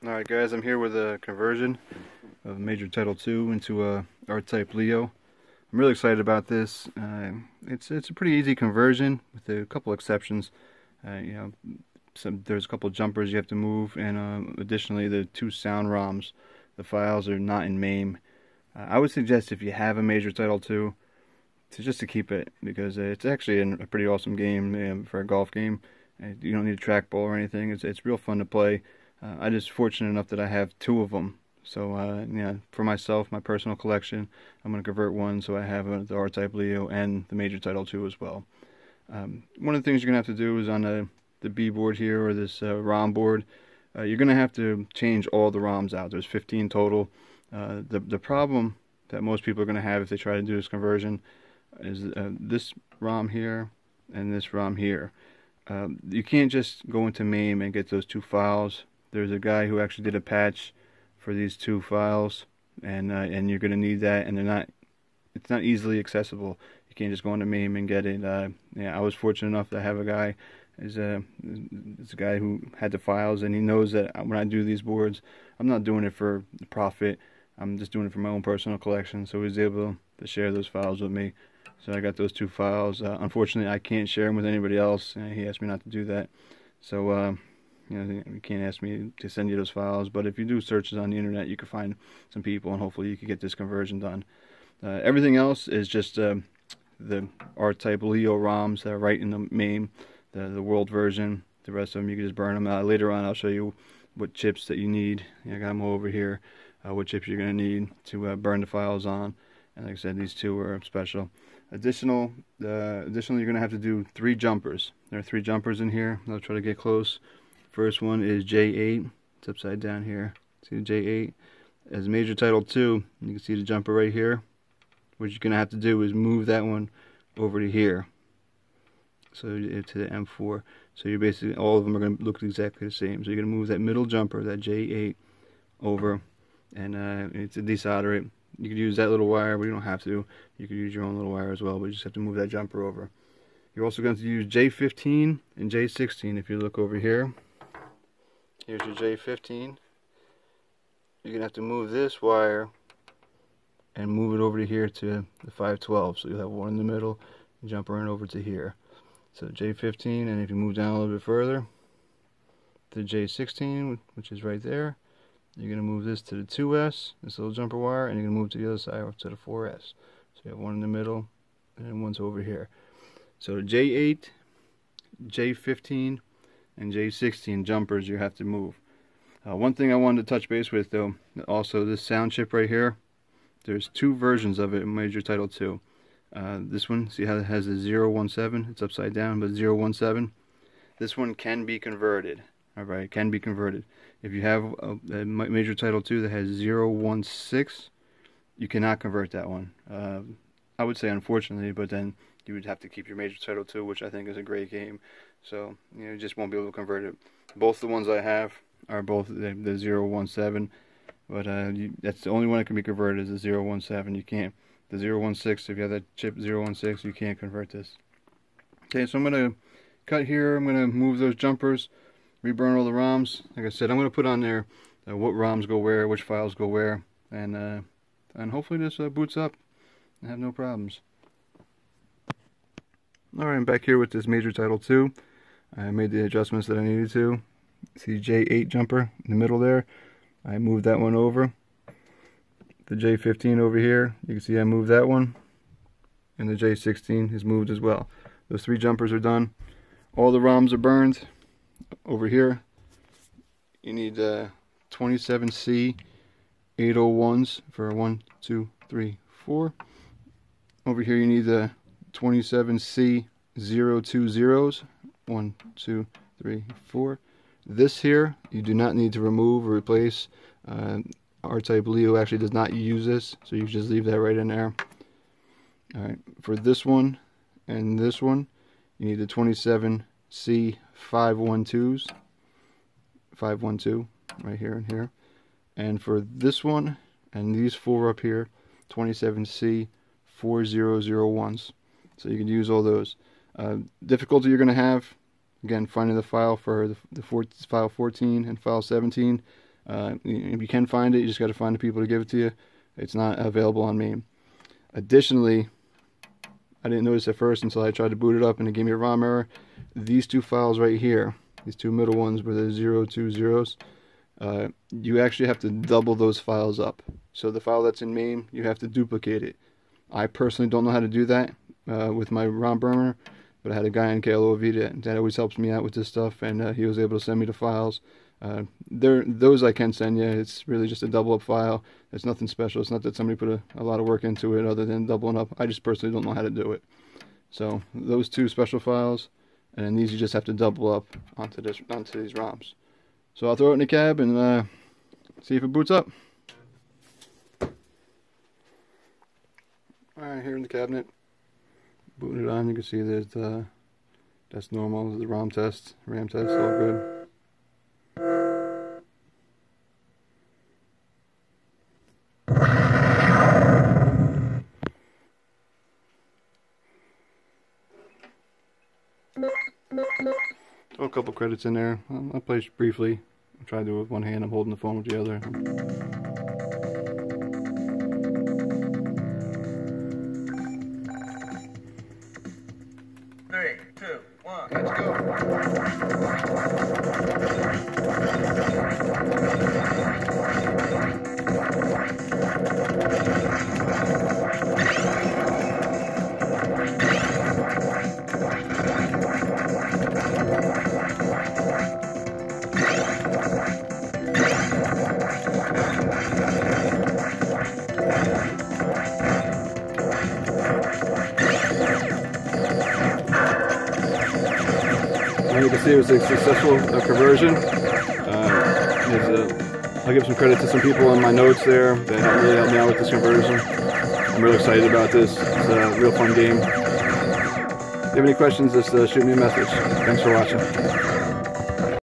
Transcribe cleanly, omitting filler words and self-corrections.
Alright guys, I'm here with a conversion of Major Title II into a R-Type Leo. I'm really excited about this. It's a pretty easy conversion with a couple exceptions. There's a couple jumpers you have to move, and additionally the two sound ROMs. The files are not in MAME. I would suggest if you have a Major Title II to keep it, because it's actually a pretty awesome game for a golf game. You don't need a trackball or anything. It's real fun to play. I'm just fortunate enough that I have two of them. So, for myself, my personal collection, I'm going to convert one so I have the R-Type Leo and the Major Title II as well. One of the things you're going to have to do is on the B board here, or this ROM board, you're going to have to change all the ROMs out. There's 15 total. The problem that most people are going to have if they try to do this conversion is this ROM here and this ROM here. You can't just go into MAME and get those two files. There's a guy who actually did a patch for these two files, and you're going to need that, and it's not easily accessible. You can't just go into MAME and get it. I was fortunate enough to have a guy, it's a guy who had the files, and he knows that when I do these boards, I'm not doing it for profit. I'm just doing it for my own personal collection. So he was able to share those files with me. So I got those two files. Unfortunately, I can't share them with anybody else. He asked me not to do that. So you can't ask me to send you those files, but if you do searches on the internet, you can find some people, and hopefully you can get this conversion done. Everything else is just the R-Type Leo ROMs that are right in the MAME, the world version. The rest of them you can just burn them. Later on I'll show you what chips that you need. I got them over here, what chips you're going to need to burn the files on. And like I said, these two are special. Additionally, you're going to have to do 3 jumpers. There are 3 jumpers in here. I'll try to get close. First one is J8. It's upside down here. See the J8? As Major Title II, you can see the jumper right here. What you're going to have to do is move that one over to here. So to the M4. So you're basically, all of them are going to look exactly the same. So you're going to move that middle jumper, that J8, over, and to desolder it. You could use that little wire, but you don't have to. You could use your own little wire as well, but you just have to move that jumper over. You're also going to use J15 and J16 if you look over here. Here's your J15. You're going to have to move this wire and move it over to here to the 512. So you'll have one in the middle and jumper in over to here. So J15, and if you move down a little bit further, to J16, which is right there, you're going to move this to the 2S, this little jumper wire, and you're going to move to the other side up to the 4S. So you have one in the middle, and then one's over here. So J8, J15, and J16 jumpers you have to move. One thing I wanted to touch base with, though, also this sound chip right here, there's 2 versions of it in Major Title II. This one, see how it has a 017? It's upside down, but 017. This one can be converted. Alright, it can be converted. If you have a Major Title II that has 016, you cannot convert that one. I would say unfortunately, but then you would have to keep your Major Title II, which I think is a great game. So you just won't be able to convert it. Both the ones I have are both the 017, but that's the only one that can be converted is the 017. You can't. The 016, if you have that chip 016, you can't convert this. Okay, so I'm going to cut here. I'm going to move those jumpers, reburn all the ROMs. Like I said, I'm going to put on there what ROMs go where, which files go where, and hopefully this boots up and have no problems. Alright, I'm back here with this Major Title II. I made the adjustments that I needed to. See J8 jumper in the middle there. I moved that one over. The J15 over here, you can see I moved that one. And the J16 is moved as well. Those 3 jumpers are done. All the ROMs are burned. Over here, you need 27C 801s for 1, 2, 3, 4. Over here you need the 27C 020s. 1, 2, 3, 4. This here, you do not need to remove or replace. R-Type Leo actually does not use this, so you just leave that right in there. Alright, for this one and this one, you need the 27C 512s. 512, right here and here. And for this one and these 4 up here, 27C 4001s. So you can use all those. Difficulty you're going to have, again, finding the file for the file 14 and file 17. If you can find it, you just got to find the people to give it to you. It's not available on MAME. Additionally, I didn't notice at first until I tried to boot it up and it gave me a ROM error. These two files right here, these two middle ones where there's 0, 2 zeros, you actually have to double those files up. So the file that's in MAME, you have to duplicate it. I personally don't know how to do that with my ROM burner, but I had a guy in KLO Vita that always helps me out with this stuff, and he was able to send me the files. Those I can send you. It's really just a double up file. It's nothing special. It's not that somebody put a lot of work into it other than doubling up. I just personally don't know how to do it. So those two special files, and these you just have to double up onto these ROMs. So I'll throw it in the cab and see if it boots up. Alright, here in the cabinet, booting it on, you can see that that's normal. The ROM test, RAM test, all good. Throw a couple credits in there. I'll play briefly. I'll try to do it with one hand. I'm holding the phone with the other. 3, 2, 1, let's go. You can see it was a successful conversion. I'll give some credit to some people in my notes there that really helped me out with this conversion. I'm really excited about this. It's a real fun game. If you have any questions, just shoot me a message. Thanks for watching.